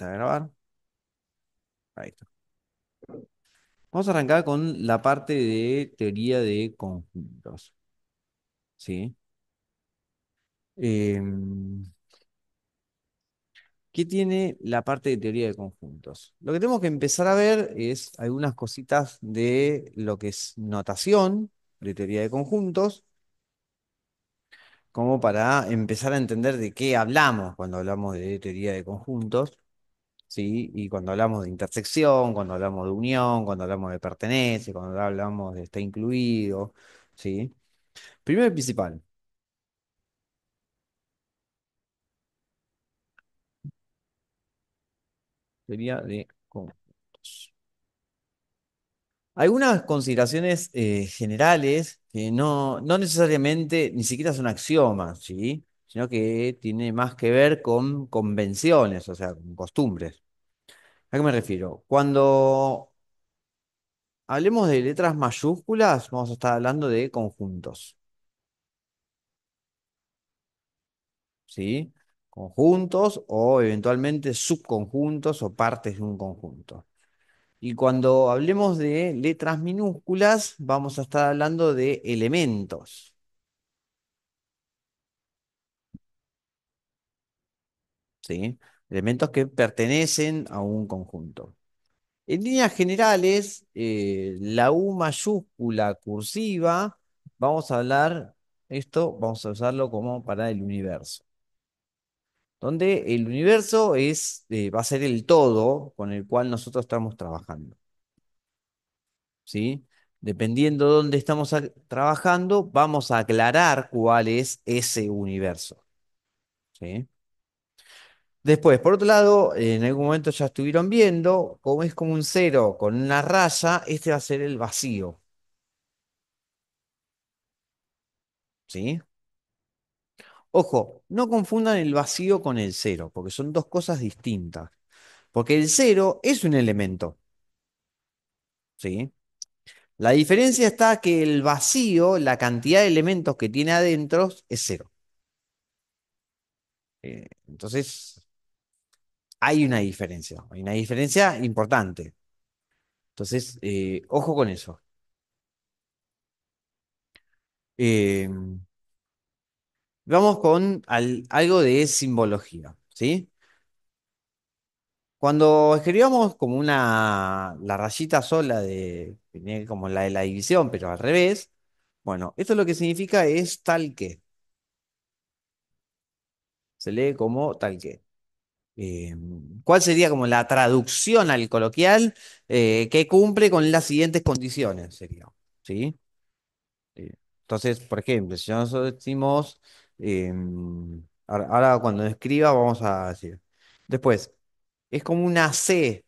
empezar a grabar. Ahí está. Vamos a arrancar con la parte de teoría de conjuntos. ¿Sí? Em, ¿Qué tiene la parte de teoría de conjuntos? Lo que tenemos que empezar a ver es algunas cositas de lo que es notación de teoría de conjuntos, como para empezar a entender de qué hablamos cuando hablamos de teoría de conjuntos. ¿Sí? Y cuando hablamos de intersección, cuando hablamos de unión, cuando hablamos de pertenece, cuando hablamos de está incluido, ¿sí? Primero y principal, teoría de conjuntos. Algunas consideraciones generales que no necesariamente, ni siquiera son axiomas, ¿sí? Sino que tiene más que ver con convenciones, o sea, con costumbres. ¿A qué me refiero? Cuando hablemos de letras mayúsculas, vamos a estar hablando de conjuntos. ¿Sí? Conjuntos o eventualmente subconjuntos o partes de un conjunto. Y cuando hablemos de letras minúsculas, vamos a estar hablando de elementos, ¿sí? Elementos que pertenecen a un conjunto. En líneas generales, la U mayúscula cursiva, vamos a hablar, esto vamos a usarlo como para el universo, donde el universo va a ser el todo con el cual nosotros estamos trabajando, ¿sí? Dependiendo de dónde estamos trabajando, vamos a aclarar cuál es ese universo, ¿sí? Después, por otro lado, en algún momento ya estuvieron viendo, como es como un cero con una raya, este va a ser el vacío, ¿sí? Ojo, no confundan el vacío con el cero, porque son dos cosas distintas. Porque el cero es un elemento, ¿sí? La diferencia está que el vacío, la cantidad de elementos que tiene adentro, es cero. Entonces, hay una diferencia importante. Entonces, ojo con eso. Eh, Vamos con algo de simbología, ¿sí? Cuando escribamos como la rayita sola que tiene como la de la división, pero al revés, bueno, esto lo que significa es tal que. Se lee como tal que. Eh, ¿Cuál sería como la traducción al coloquial que cumple con las siguientes condiciones? Sería, ¿sí? Entonces, por ejemplo, si nosotros decimos, ahora cuando escriba vamos a decir, después, es como una C,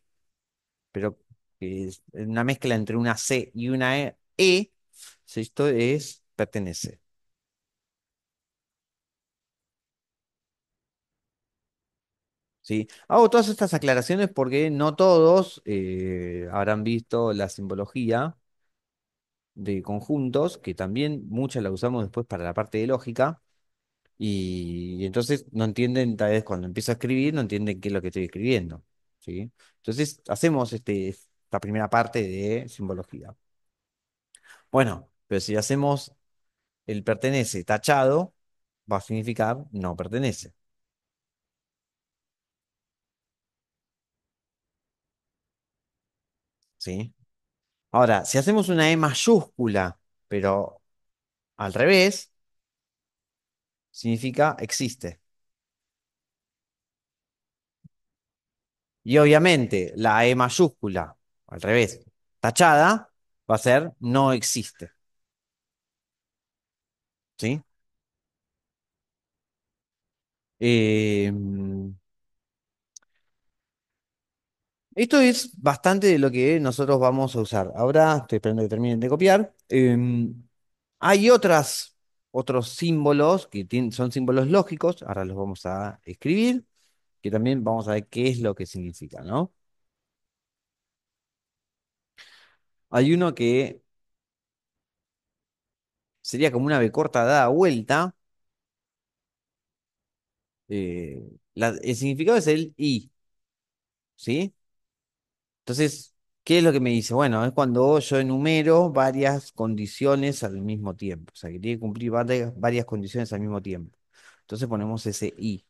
pero que es una mezcla entre una C y una E, si esto es, pertenece, ¿sí? Hago todas estas aclaraciones porque no todos habrán visto la simbología de conjuntos, que también muchas la usamos después para la parte de lógica. Y entonces no entienden, tal vez cuando empiezo a escribir, no entienden qué es lo que estoy escribiendo, ¿sí? Entonces hacemos esta primera parte de simbología. Bueno, pero si hacemos el pertenece tachado, va a significar no pertenece, ¿sí? Ahora, si hacemos una E mayúscula, pero al revés, significa existe. Y obviamente la E mayúscula, al revés, tachada, va a ser no existe, ¿sí? Em, Esto es bastante de lo que nosotros vamos a usar. Ahora estoy esperando que terminen de copiar. Hay otros símbolos que son símbolos lógicos. Ahora los vamos a escribir, que también vamos a ver qué es lo que significa, ¿no? Hay uno que sería como una B corta dada vuelta. El significado es el I. ¿sí? Entonces, ¿qué es lo que me dice? Bueno, es cuando yo enumero varias condiciones al mismo tiempo, o sea, que tiene que cumplir varias condiciones al mismo tiempo. Entonces ponemos ese y.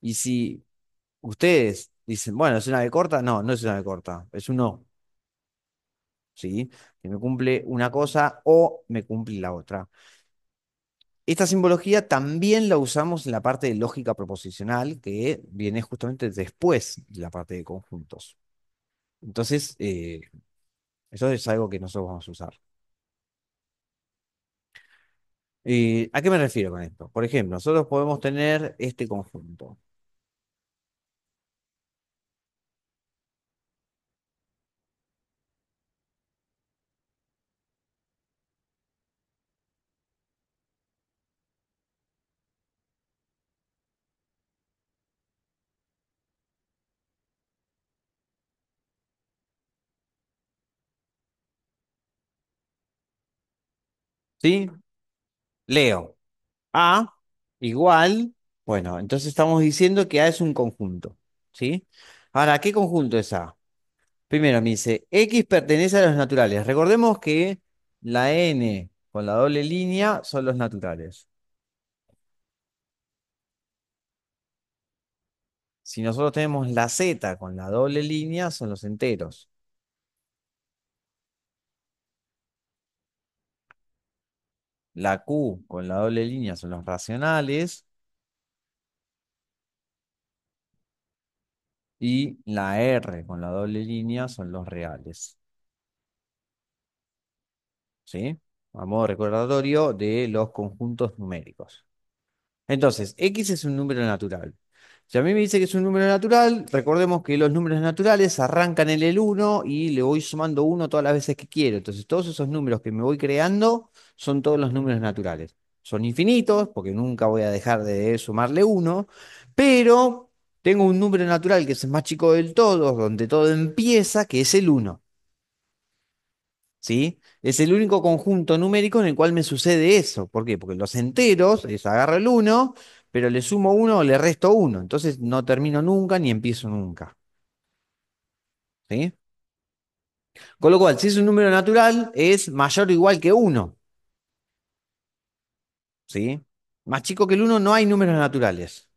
Y si ustedes dicen, bueno, ¿es una B corta? No, no es una B corta, es un o, ¿sí? Que me cumple una cosa o me cumple la otra. Esta simbología también la usamos en la parte de lógica proposicional, que viene justamente después de la parte de conjuntos. Entonces, eso es algo que nosotros vamos a usar. ¿A qué me refiero con esto? Por ejemplo, nosotros podemos tener este conjunto. ¿Sí? Leo. A igual, bueno, entonces estamos diciendo que A es un conjunto. ¿Sí? Ahora, ¿qué conjunto es A? Primero me dice, X pertenece a los naturales. Recordemos que la N con la doble línea son los naturales. Si nosotros tenemos la Z con la doble línea, son los enteros. La Q con la doble línea son los racionales. Y la R con la doble línea son los reales. ¿Sí? A modo recordatorio de los conjuntos numéricos. Entonces, X es un número natural. Si a mí me dice que es un número natural, recordemos que los números naturales arrancan en el uno y le voy sumando uno todas las veces que quiero. Entonces, todos esos números que me voy creando son todos los números naturales. Son infinitos, porque nunca voy a dejar de sumarle uno, pero tengo un número natural que es el más chico del todo, donde todo empieza, que es el uno. ¿Sí? Es el único conjunto numérico en el cual me sucede eso. ¿Por qué? Porque los enteros, es agarro el uno, pero le sumo uno o le resto uno. Entonces no termino nunca ni empiezo nunca. ¿Sí? Con lo cual, si es un número natural, es mayor o igual que uno. ¿Sí? Más chico que el uno no hay números naturales.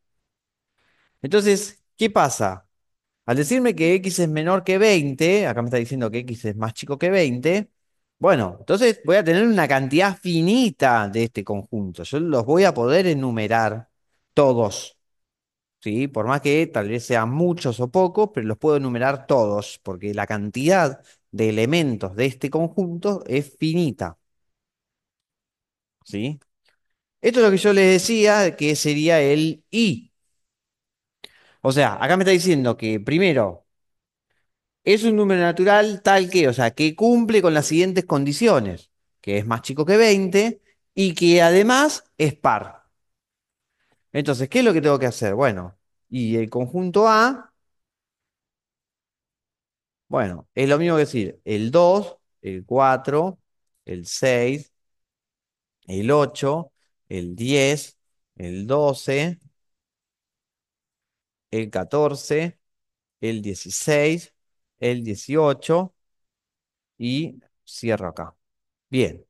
Entonces, ¿qué pasa? Al decirme que x es menor que 20, acá me está diciendo que x es más chico que 20, bueno, entonces voy a tener una cantidad finita de este conjunto. Yo los voy a poder enumerar todos, ¿sí? Por más que tal vez sean muchos o pocos, pero los puedo enumerar todos, porque la cantidad de elementos de este conjunto es finita, ¿sí? Esto es lo que yo les decía que sería el i. O sea, acá me está diciendo que primero es un número natural tal que, o sea, que cumple con las siguientes condiciones, que es más chico que 20 y que además es par. Entonces, ¿qué es lo que tengo que hacer? Bueno, y el conjunto A, bueno, es lo mismo que decir el 2, el 4, el 6, el 8, el 10, el 12, el 14, el 16, el 18 y cierro acá. Bien.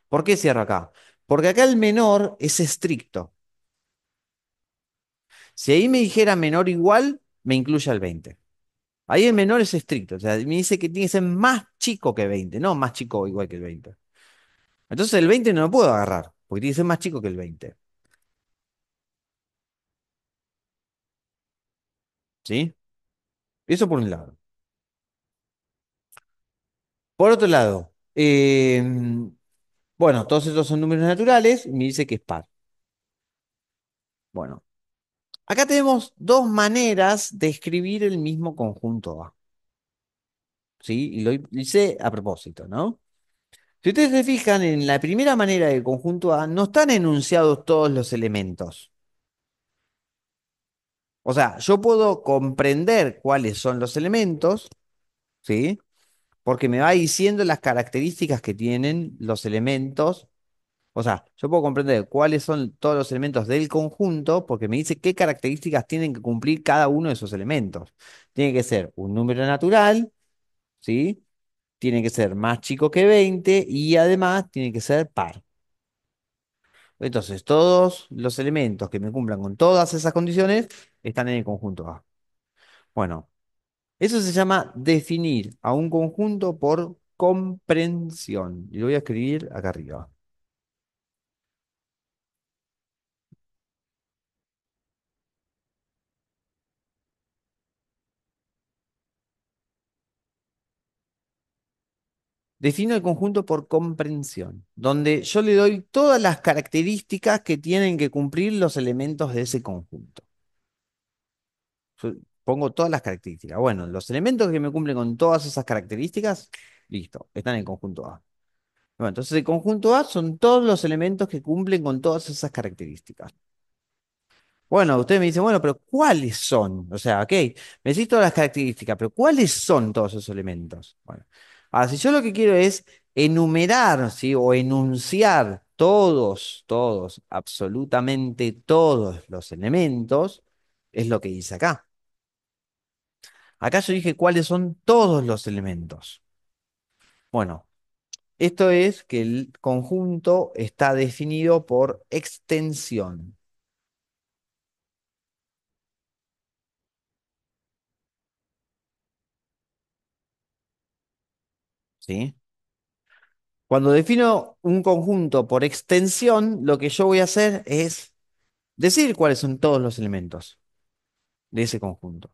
¿Por qué cierro acá? Porque acá el menor es estricto. Si ahí me dijera menor o igual, me incluye al 20. Ahí el menor es estricto. O sea, me dice que tiene que ser más chico que 20, no más chico o igual que el 20. Entonces el 20 no lo puedo agarrar, porque tiene que ser más chico que el 20. ¿Sí? Eso por un lado. Por otro lado, bueno, todos estos son números naturales y me dice que es par. Bueno, acá tenemos dos maneras de escribir el mismo conjunto A. ¿Sí? Y lo hice a propósito, ¿no? Si ustedes se fijan en la primera manera del conjunto A, no están enunciados todos los elementos. O sea, yo puedo comprender cuáles son los elementos, ¿sí? Porque me va diciendo las características que tienen los elementos O sea, yo puedo comprender cuáles son todos los elementos del conjunto porque me dice qué características tienen que cumplir cada uno de esos elementos. Tiene que ser un número natural, ¿sí? Tiene que ser más chico que 20 y además tiene que ser par. Entonces, todos los elementos que me cumplan con todas esas condiciones están en el conjunto A. Bueno, eso se llama definir a un conjunto por comprensión. Y lo voy a escribir acá arriba. Defino el conjunto por comprensión, donde yo le doy todas las características que tienen que cumplir los elementos de ese conjunto. Yo pongo todas las características. Bueno, los elementos que me cumplen con todas esas características, listo, están en el conjunto A. Bueno, entonces el conjunto A son todos los elementos que cumplen con todas esas características. Bueno, usted me dice, bueno, pero ¿cuáles son? O sea, ok, me decís todas las características, pero ¿cuáles son todos esos elementos? Bueno, ahora, si yo lo que quiero es enumerar, ¿sí? O enunciar todos, absolutamente todos los elementos, es lo que dice acá. Acá yo dije cuáles son todos los elementos. Bueno, esto es que el conjunto está definido por extensión, ¿sí? Cuando defino un conjunto por extensión, lo que yo voy a hacer es decir cuáles son todos los elementos de ese conjunto.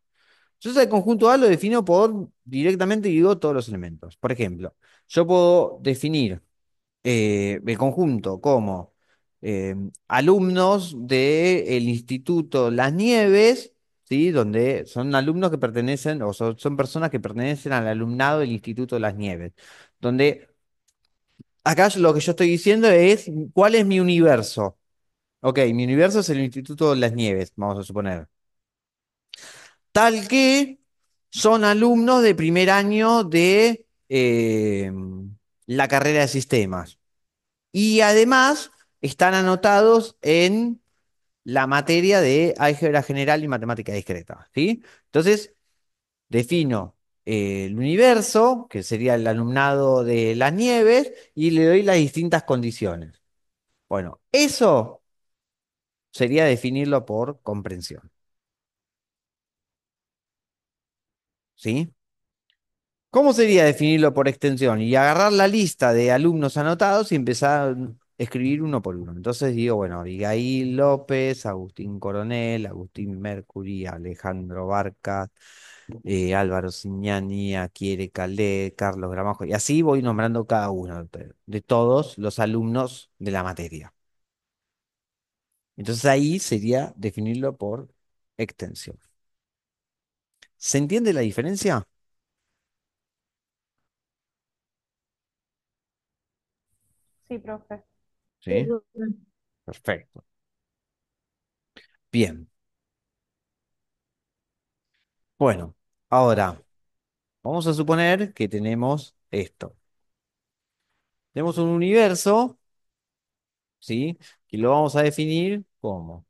Yo ese conjunto A lo defino por directamente digo todos los elementos. Por ejemplo, yo puedo definir el conjunto como alumnos del Instituto Las Nieves, ¿sí? Donde son alumnos que pertenecen, o son personas que pertenecen al alumnado del Instituto Las Nieves, donde acá lo que yo estoy diciendo es cuál es mi universo. Ok, mi universo es el Instituto Las Nieves, vamos a suponer. Tal que son alumnos de primer año de la carrera de sistemas. Y además están anotados en la materia de álgebra general y matemática discreta, ¿sí? Entonces, defino el universo, que sería el alumnado de las nieves, y le doy las distintas condiciones. Bueno, eso sería definirlo por comprensión, ¿sí? ¿Cómo sería definirlo por extensión? Y agarrar la lista de alumnos anotados y empezar a escribir uno por uno. Entonces digo, bueno, Abigail López, Agustín Coronel, Agustín Mercury, Alejandro Barca, Álvaro Cignani, Akiere Calé, Carlos Gramajo, y así voy nombrando cada uno de todos los alumnos de la materia. Entonces ahí sería definirlo por extensión. ¿Se entiende la diferencia? Sí, profe. Sí, perfecto. Bien. Bueno, ahora vamos a suponer que tenemos esto. Tenemos un universo, ¿sí? Que lo vamos a definir como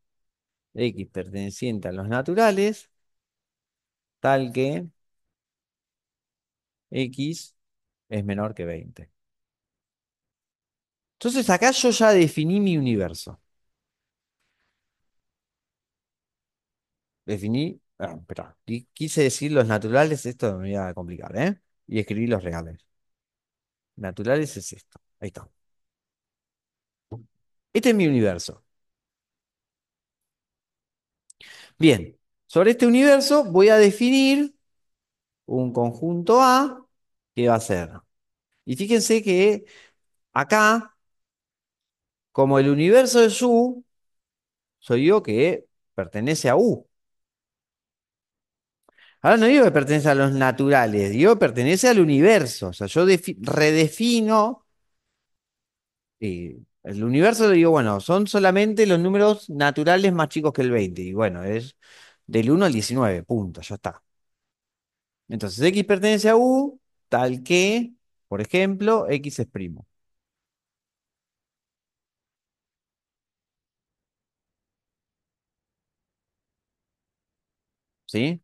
X perteneciente a los naturales, tal que X es menor que 20. Entonces acá yo ya definí mi universo. Definí, espera, quise decir los naturales, esto me iba a complicar, ¿eh? Y escribí los reales. Naturales es esto. Ahí está. Este es mi universo. Bien, sobre este universo voy a definir un conjunto A que va a ser. Y fíjense que acá, como el universo es U, soy yo que pertenece a U. Ahora no digo que pertenece a los naturales, digo que pertenece al universo. O sea, yo redefino el universo, digo, bueno, son solamente los números naturales más chicos que el 20. Y bueno, es del 1 al 19, punto, ya está. Entonces X pertenece a U, tal que, por ejemplo, X es primo. ¿sí?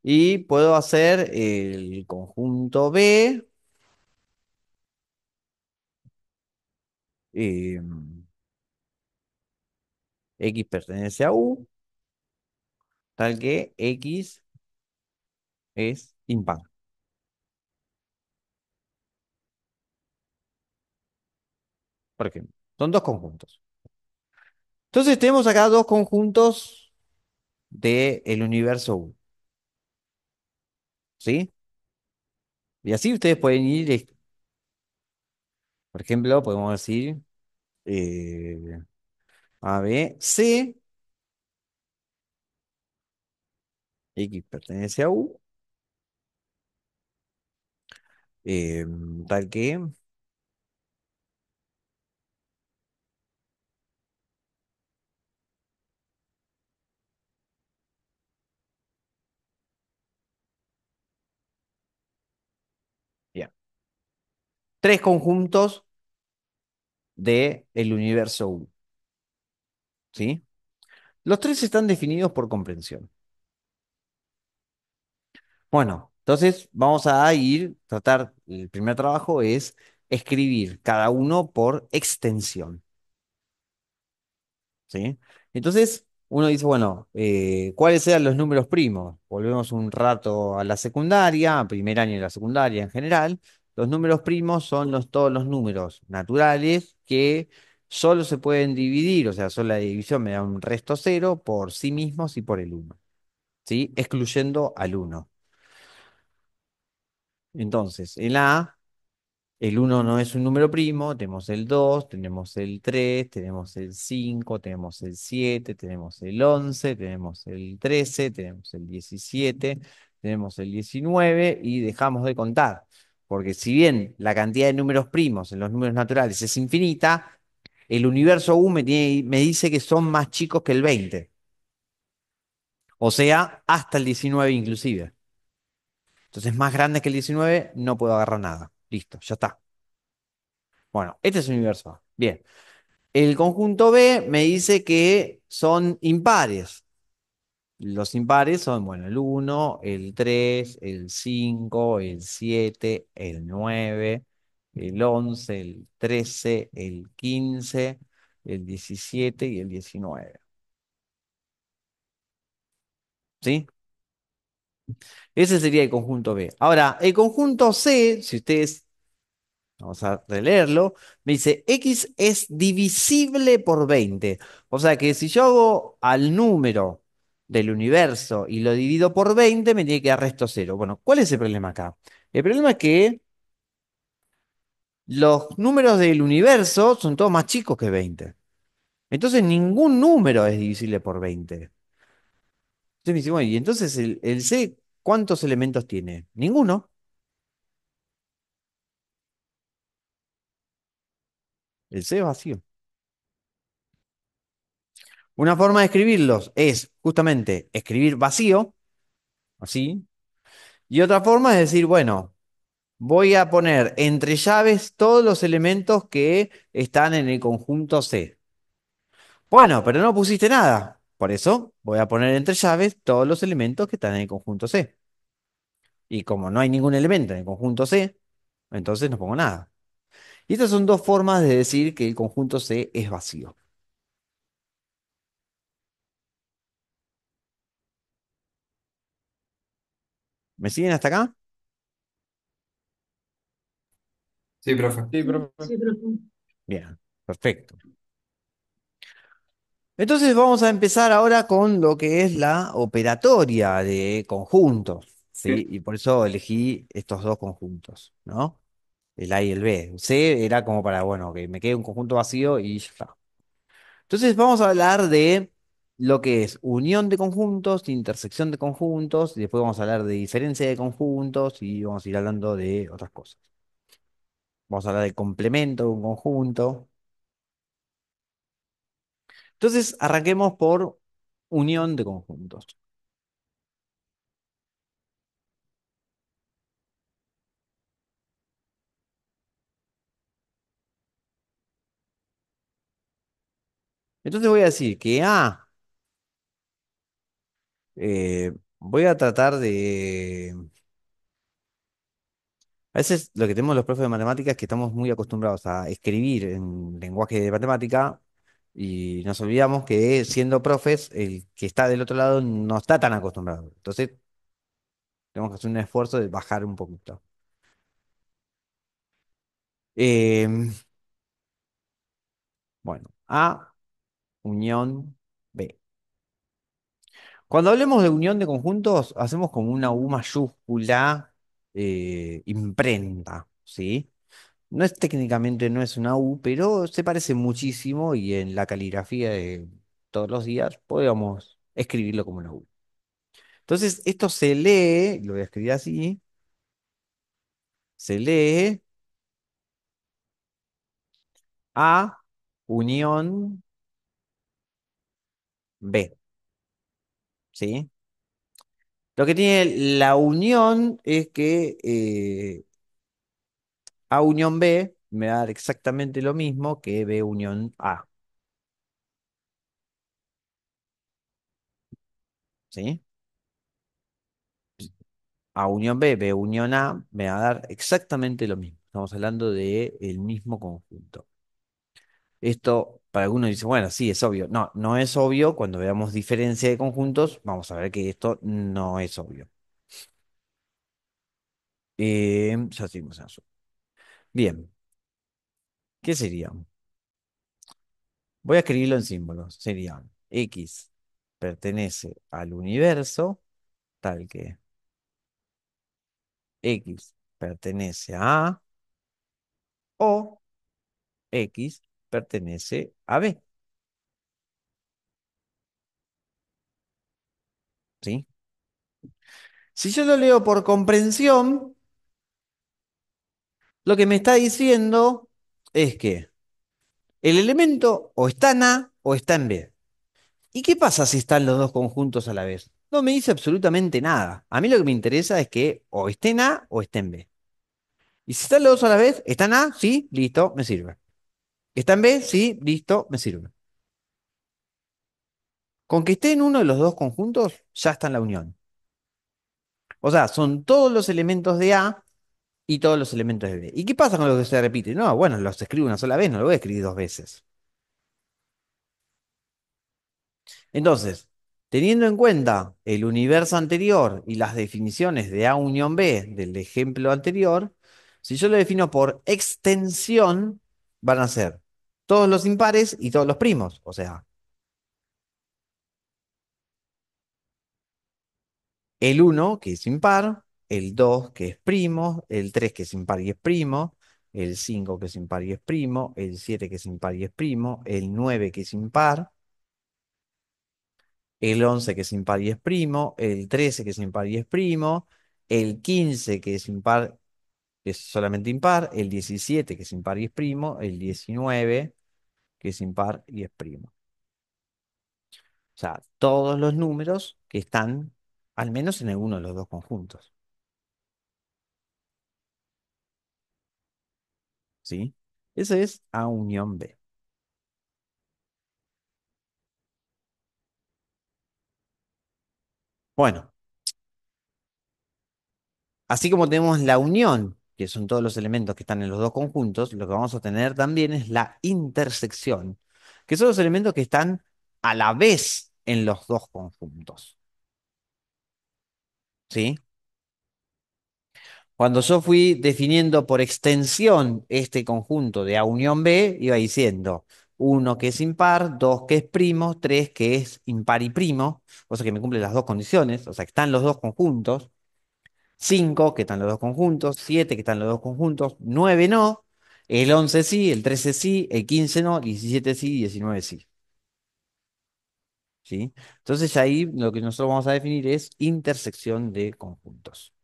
Y puedo hacer el conjunto B, eh, X pertenece a U, tal que X es impar, por ejemplo. Son dos conjuntos. Entonces tenemos acá dos conjuntos del universo U, ¿sí? Y así ustedes pueden ir, por ejemplo, podemos decir eh, A, B, C, X pertenece a U, eh, tal que, ya, tres conjuntos del universo U, ¿sí? Los tres están definidos por comprensión. Bueno, entonces vamos a tratar, el primer trabajo es escribir cada uno por extensión, ¿sí? Entonces, uno dice, bueno, ¿cuáles eran los números primos? Volvemos un rato a la secundaria, a primer año de la secundaria en general. Los números primos son todos los números naturales que solo se pueden dividir, o sea, solo la división me da un resto cero por sí mismos y por el uno, ¿sí? Excluyendo al uno. Entonces, en la A, el uno no es un número primo, tenemos el 2, tenemos el 3, tenemos el 5, tenemos el 7, tenemos el 11, tenemos el 13, tenemos el 17, tenemos el 19 y dejamos de contar. Porque si bien la cantidad de números primos en los números naturales es infinita, el universo U me dice que son más chicos que el 20. O sea, hasta el 19 inclusive. Entonces, más grande que el 19, no puedo agarrar nada. Listo, ya está. Bueno, este es el universo A. Bien. El conjunto B me dice que son impares. Los impares son, bueno, el uno, el 3, el 5, el 7, el 9, el 11, el 13, el 15, el 17 y el 19. ¿Sí? Ese sería el conjunto B. Ahora, el conjunto C, si ustedes, vamos a releerlo, me dice X es divisible por 20. O sea que si yo hago al número del universo y lo divido por 20, me tiene que dar resto cero. Bueno, ¿cuál es el problema acá? El problema es que los números del universo son todos más chicos que 20. Entonces ningún número es divisible por 20. Entonces me dice, bueno, y entonces el C, ¿cuántos elementos tiene? Ninguno. El C es vacío. Una forma de escribirlos es justamente escribir vacío, así. Y otra forma es decir, bueno, voy a poner entre llaves todos los elementos que están en el conjunto C. Bueno, pero no pusiste nada. Por eso voy a poner entre llaves todos los elementos que están en el conjunto C. Y como no hay ningún elemento en el conjunto C, entonces no pongo nada. Y estas son dos formas de decir que el conjunto C es vacío. ¿Me siguen hasta acá? Sí, profe. Sí, profe. Bien, perfecto. Entonces vamos a empezar ahora con lo que es la operatoria de conjuntos, ¿sí? Y por eso elegí estos dos conjuntos, ¿no? El A y el B. C era como para, bueno, que me quede un conjunto vacío y ya está. Entonces vamos a hablar de lo que es unión de conjuntos, intersección de conjuntos, y después vamos a hablar de diferencia de conjuntos y vamos a ir hablando de otras cosas. Vamos a hablar de complemento de un conjunto. Entonces arranquemos por unión de conjuntos. Entonces voy a decir que A Voy a tratar de... A veces lo que tenemos los profes de matemáticas es que estamos muy acostumbrados a escribir en lenguaje de matemática y nos olvidamos que siendo profes, el que está del otro lado no está tan acostumbrado. Entonces, tenemos que hacer un esfuerzo de bajar un poquito. Em, bueno, A unión B. Cuando hablemos de unión de conjuntos, hacemos como una U mayúscula imprenta, ¿sí? No es técnicamente, no es una U, pero se parece muchísimo y en la caligrafía de todos los días podríamos escribirlo como una U. Entonces, esto se lee, lo voy a escribir así, se lee A unión B, ¿sí? Lo que tiene la unión es que A unión B me va a dar exactamente lo mismo que B unión A, ¿sí? A unión B, B unión A me va a dar exactamente lo mismo. Estamos hablando de el mismo conjunto. Esto, para algunos dice, bueno, sí, es obvio. No, no es obvio. Cuando veamos diferencia de conjuntos, vamos a ver que esto no es obvio. Ya seguimos en eso. Bien, ¿qué sería? Voy a escribirlo en símbolos. Sería X pertenece al universo, tal que X pertenece a A o X pertenece a B, ¿sí? Si yo lo leo por comprensión, lo que me está diciendo es que el elemento o está en A o está en B. ¿Y qué pasa si están los dos conjuntos a la vez? No me dice absolutamente nada. A mí lo que me interesa es que o esté en A o esté en B. Y si están los dos a la vez, ¿está en A? Sí, listo, me sirve. ¿Está en B? Sí, listo, me sirve. Con que esté en uno de los dos conjuntos, ya está en la unión. O sea, son todos los elementos de A y todos los elementos de B. ¿Y qué pasa con lo que se repite? No, bueno, los escribo una sola vez, no lo voy a escribir dos veces. Entonces, teniendo en cuenta el universo anterior y las definiciones de A unión B del ejemplo anterior, si yo lo defino por extensión, van a ser todos los impares y todos los primos. O sea, el uno que es impar, el 2 que es primo, el 3 que es impar y es primo, el 5 que es impar y es primo, el 7 que es impar y es primo, el 9 que es impar, el 11 que es impar y es primo, el 13 que es impar y es primo, el 15 que es impar, que es solamente impar, el 17 que es impar y es primo, el 19 que es impar y es primo. O sea, todos los números que están al menos en alguno de los dos conjuntos, ¿sí? Eso es A unión B. Bueno, así como tenemos la unión, que son todos los elementos que están en los dos conjuntos, lo que vamos a tener también es la intersección, que son los elementos que están a la vez en los dos conjuntos. ¿Sí? Cuando yo fui definiendo por extensión este conjunto de A unión B, iba diciendo uno que es impar, dos que es primo, tres que es impar y primo, o sea que me cumple las dos condiciones, o sea que están los dos conjuntos. 5 que están los dos conjuntos, 7 que están los dos conjuntos, 9 no, el 11 sí, el 13 sí, el 15 no, 17 sí, 19 sí. ¿Sí? Entonces ahí lo que nosotros vamos a definir es intersección de conjuntos.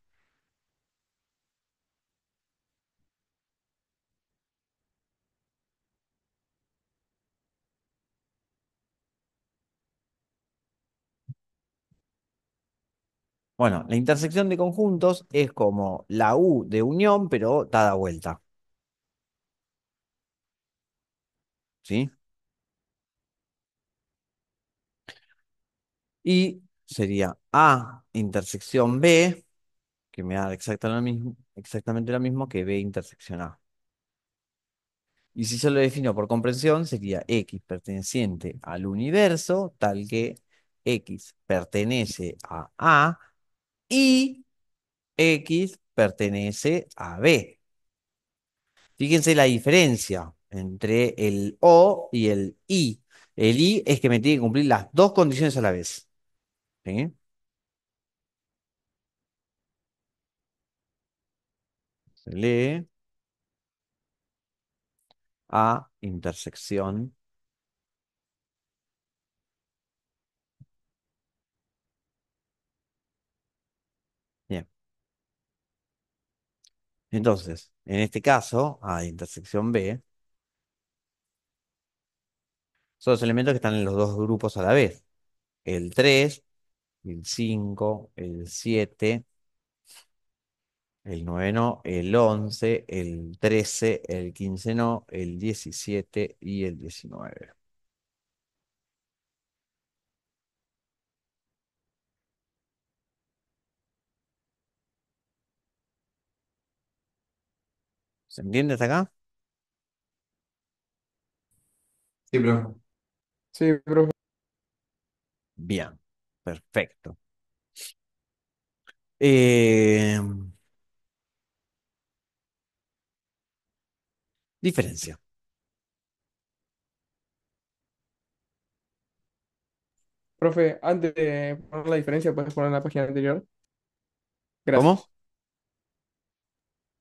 Bueno, la intersección de conjuntos es como la U de unión, pero dada vuelta. ¿Sí? Y sería A intersección B, que me da exactamente lo mismo que B intersección A. Y si yo lo defino por comprensión, sería X perteneciente al universo, tal que X pertenece a A y X pertenece a B. Fíjense la diferencia entre el O y el I. El I es que me tiene que cumplir las dos condiciones a la vez. ¿Sí? Se lee A intersección. Bien. Entonces, en este caso, A intersección B, son los elementos que están en los dos grupos a la vez. El 3, el 5, el 7, el 9 no, el 11, el 13, el 15 no, el 17 y el 19. ¿Se entiende hasta acá? Sí, profe. Sí, profe. Bien, perfecto. Eh, diferencia. Profe, antes de poner la diferencia, ¿puedes poner la página anterior? ¿Cómo? Gracias.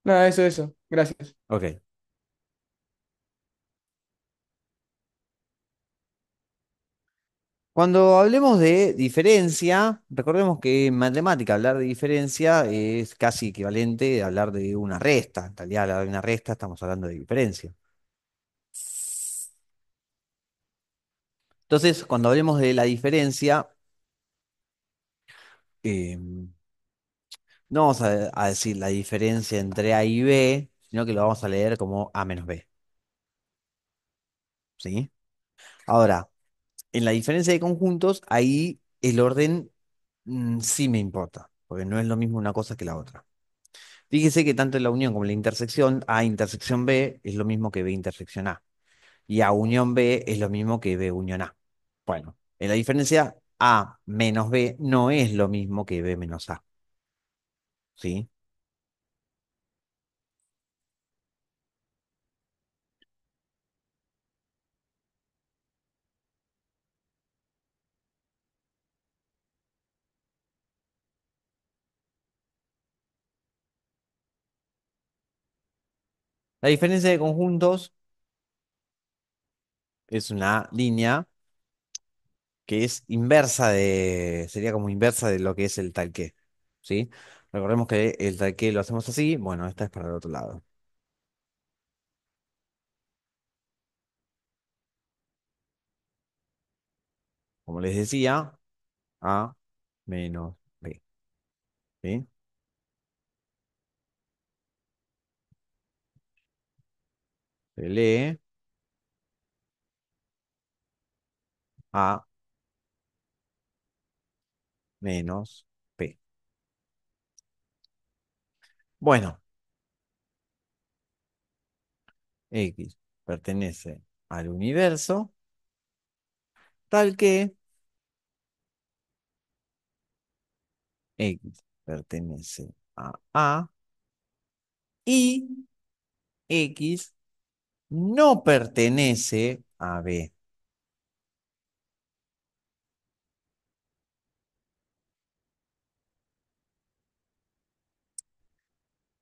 Nada, eso. Gracias. Ok. Cuando hablemos de diferencia, recordemos que en matemática hablar de diferencia es casi equivalente a hablar de una resta. En realidad, hablar de una resta estamos hablando de diferencia. Entonces, cuando hablemos de la diferencia, eh, no vamos a decir la diferencia entre A y B, sino que lo vamos a leer como A menos B. ¿Sí? Ahora, en la diferencia de conjuntos, ahí el orden sí me importa, porque no es lo mismo una cosa que la otra. Fíjese que tanto en la unión como en la intersección, A intersección B es lo mismo que B intersección A. Y A unión B es lo mismo que B unión A. Bueno, en la diferencia A menos B no es lo mismo que B menos A. ¿Sí? La diferencia de conjuntos es una línea que es sería como inversa de lo que es el tal que. ¿Sí? Recordemos que el tal que lo hacemos así, bueno, esta es para el otro lado. Como les decía, A menos B. ¿Sí? Se lee A menos P. Bueno, X pertenece al universo, tal que X pertenece a A y X no pertenece a B.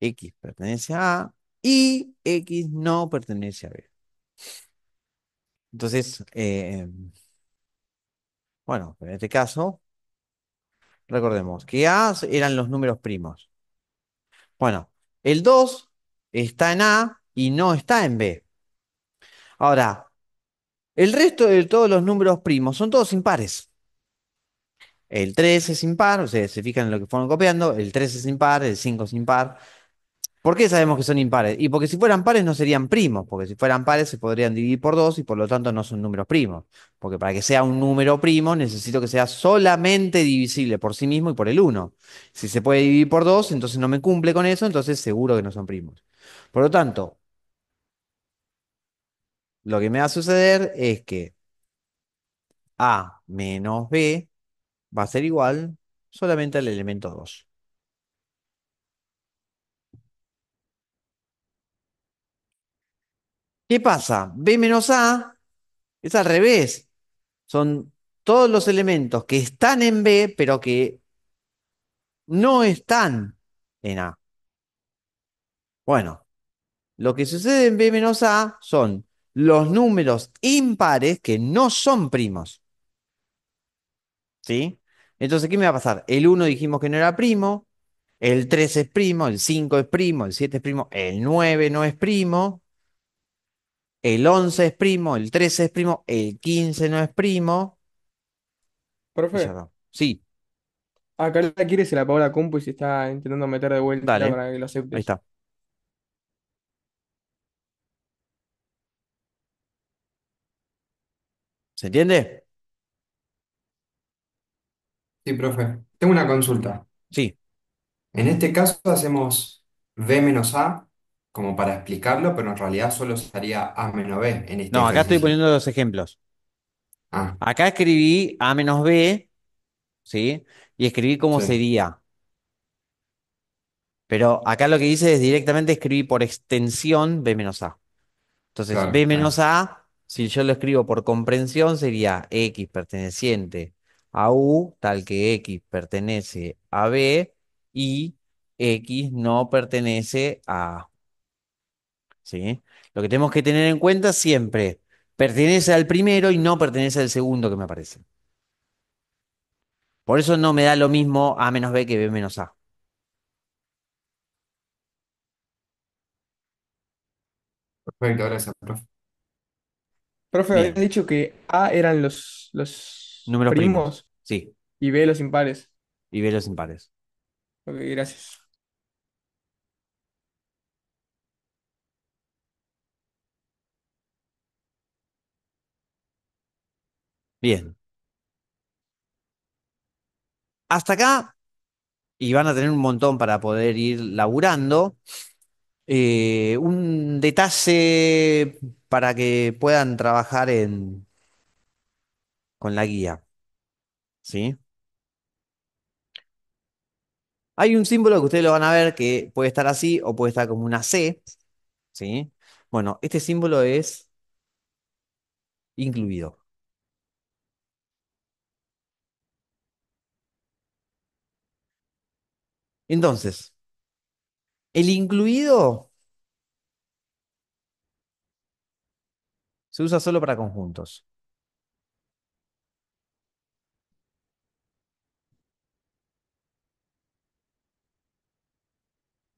X pertenece a A y X no pertenece a B. Entonces, bueno, en este caso, recordemos que A eran los números primos. Bueno, el 2 está en A y no está en B. Ahora, el resto de todos los números primos son todos impares. El 3 es impar, o sea, se fijan en lo que fueron copiando, el 3 es impar, el 5 es impar. ¿Por qué sabemos que son impares? Y porque si fueran pares no serían primos, porque si fueran pares se podrían dividir por dos y por lo tanto no son números primos. Porque para que sea un número primo necesito que sea solamente divisible por sí mismo y por el uno. Si se puede dividir por dos, entonces no me cumple con eso, entonces seguro que no son primos. Por lo tanto, lo que me va a suceder es que A menos B va a ser igual solamente al elemento 2. ¿Qué pasa? B menos A es al revés. Son todos los elementos que están en B, pero que no están en A. Bueno, lo que sucede en B menos A son los números impares que no son primos. ¿Sí? Entonces, ¿qué me va a pasar? El uno dijimos que no era primo, el 3 es primo, el 5 es primo, el 7 es primo, el 9 no es primo, el 11 es primo, el 13 es primo, el 15 no es primo, y ya Profe, está. Sí, acá la quiere, se la apagó la compu y se está intentando meter de vuelta dale, para que lo ahí aceptes. está. ¿Se entiende? Sí, profe. Tengo una consulta. Sí. En este caso hacemos B menos A como para explicarlo, pero en realidad solo sería A menos B en este No, acá estoy ejercicio. poniendo los ejemplos. Ah, Acá escribí A menos B, ¿sí? Y escribí cómo sí, sería. Pero acá lo que hice es directamente escribir por extensión B menos A. Entonces, claro, B está menos bien. A, si yo lo escribo por comprensión, sería X perteneciente a U, tal que X pertenece a B y X no pertenece a A, ¿sí? Lo que tenemos que tener en cuenta siempre, pertenece al primero y no pertenece al segundo que me aparece. Por eso no me da lo mismo A menos B que B menos A. Perfecto, gracias, profe. Profe, habías Bien, dicho que A eran los números primos. primos Sí, y B los impares. y B los impares. Ok, gracias. Bien. Hasta acá, y van a tener un montón para poder ir laburando. Un detalle para que puedan trabajar con la guía, ¿sí? Hay un símbolo que ustedes lo van a ver que puede estar así o puede estar como una C, ¿sí? Bueno, este símbolo es incluido. Entonces, el incluido se usa solo para conjuntos.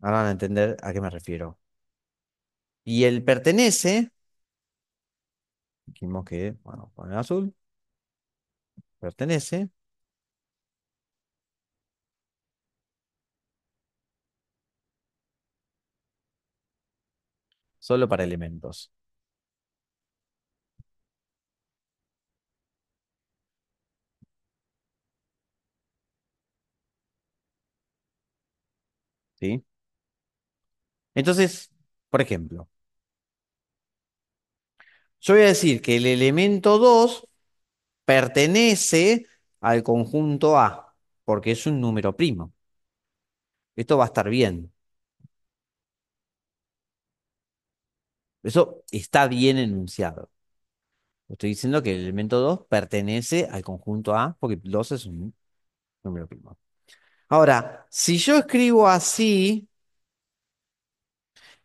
Ahora van a entender a qué me refiero. Y el pertenece, dijimos que, bueno, poner azul, pertenece solo para elementos, ¿sí? Entonces, por ejemplo, yo voy a decir que el elemento 2 pertenece al conjunto A, porque es un número primo. Esto va a estar bien. Eso está bien enunciado. Estoy diciendo que el elemento 2 pertenece al conjunto A, porque 2 es un número primo. Ahora, si yo escribo así,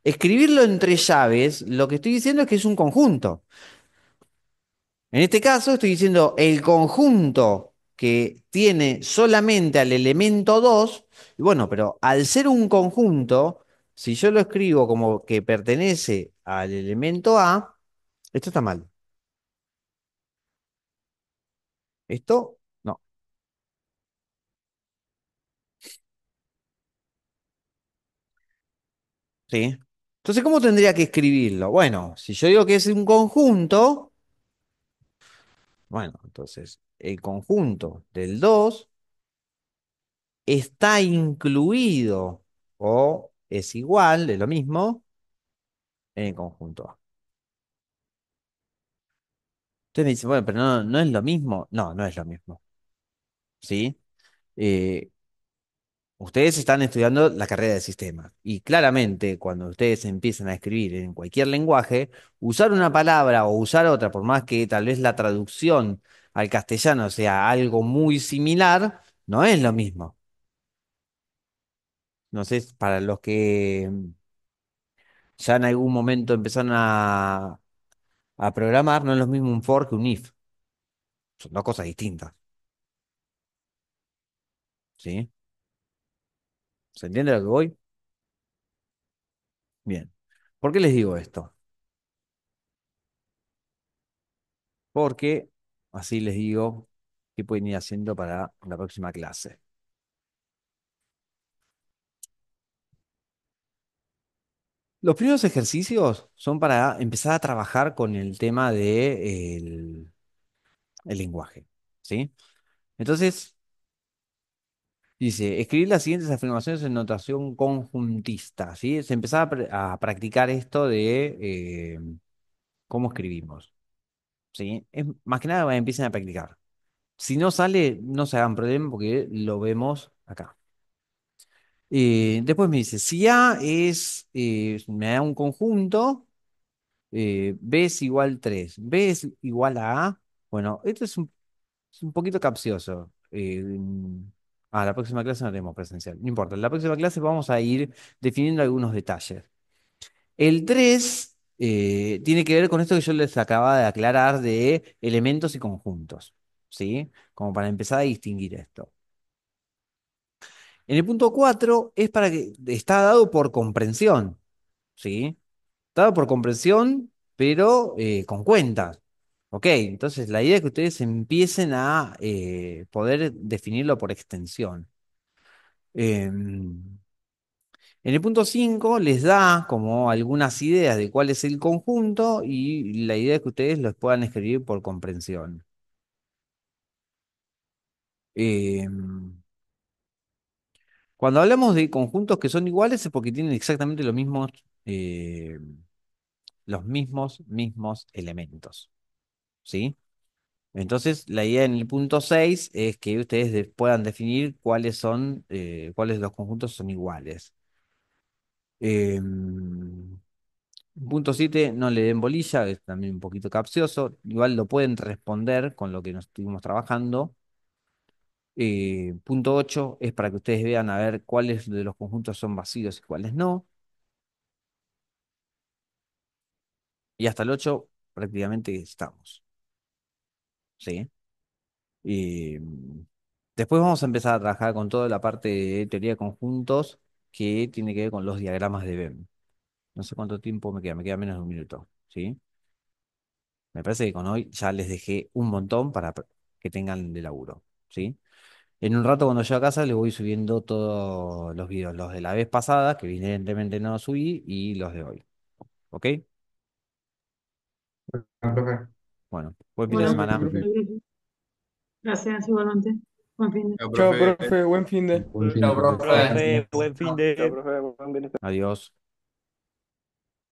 escribirlo entre llaves, lo que estoy diciendo es que es un conjunto. En este caso estoy diciendo el conjunto que tiene solamente al elemento 2. Y bueno, pero al ser un conjunto, si yo lo escribo como que pertenece al elemento A, esto está mal. Esto no. ¿sí? Entonces, ¿cómo tendría que escribirlo? Bueno, si yo digo que es un conjunto, bueno, entonces el conjunto del 2 está incluido o es igual de lo mismo en el conjunto A. Usted me dice, bueno, pero no es lo mismo. No, no es lo mismo, ¿sí? Eh, Ustedes están estudiando la carrera de sistemas y claramente cuando ustedes empiezan a escribir en cualquier lenguaje, usar una palabra o usar otra, por más que tal vez la traducción al castellano sea algo muy similar, no es lo mismo. No sé, para los que ya en algún momento empezaron a programar, no es lo mismo un for que un if. Son dos cosas distintas, ¿sí? ¿Se entiende a lo que voy? Bien. ¿Por qué les digo esto? Porque así les digo qué pueden ir haciendo para la próxima clase. Los primeros ejercicios son para empezar a trabajar con el tema de el lenguaje, ¿sí? Entonces, dice, escribir las siguientes afirmaciones en notación conjuntista, ¿sí? Se empezaba a practicar esto de cómo escribimos, ¿sí? Es, más que nada empiecen a practicar. Si no sale, no se hagan problema porque lo vemos acá. Después me dice, si A es, me da un conjunto, B es igual 3, B es igual a A. Bueno, esto es un poquito capcioso. La próxima clase no tenemos presencial. No importa, en la próxima clase vamos a ir definiendo algunos detalles. El 3 tiene que ver con esto que yo les acababa de aclarar de elementos y conjuntos, ¿sí? Como para empezar a distinguir esto. En el punto 4 es para que está dado por comprensión, ¿sí? Está dado por comprensión, pero con cuentas. Ok, entonces la idea es que ustedes empiecen a poder definirlo por extensión. En el punto 5 les da como algunas ideas de cuál es el conjunto y la idea es que ustedes los puedan escribir por comprensión. Em, Cuando hablamos de conjuntos que son iguales es porque tienen exactamente eh, los mismos elementos, ¿sí? Entonces, la idea en el punto 6 es que ustedes puedan definir cuáles de los conjuntos son iguales. Punto 7 no le den bolilla, es también un poquito capcioso. Igual lo pueden responder con lo que nos estuvimos trabajando. Punto 8 es para que ustedes vean a ver cuáles de los conjuntos son vacíos y cuáles no. Y hasta el 8 prácticamente estamos, ¿sí? Después vamos a empezar a trabajar con toda la parte de teoría de conjuntos que tiene que ver con los diagramas de Venn. No sé cuánto tiempo me queda menos de un minuto, ¿sí? Me parece que con hoy ya les dejé un montón para que tengan de laburo, ¿sí? En un rato cuando llegue a casa les voy subiendo todos los videos, los de la vez pasada, que evidentemente no subí, y los de hoy, ¿ok? Ah, profe. Bueno, buen fin de Sí, Bueno, semana. profe. gracias igualmente. Buen fin de Chao, Chao, profe. profe, buen fin de. Buen fin, Chao, profe. Chao, profe. profe, buen fin Chao, de. profe, buen fin de. Adiós.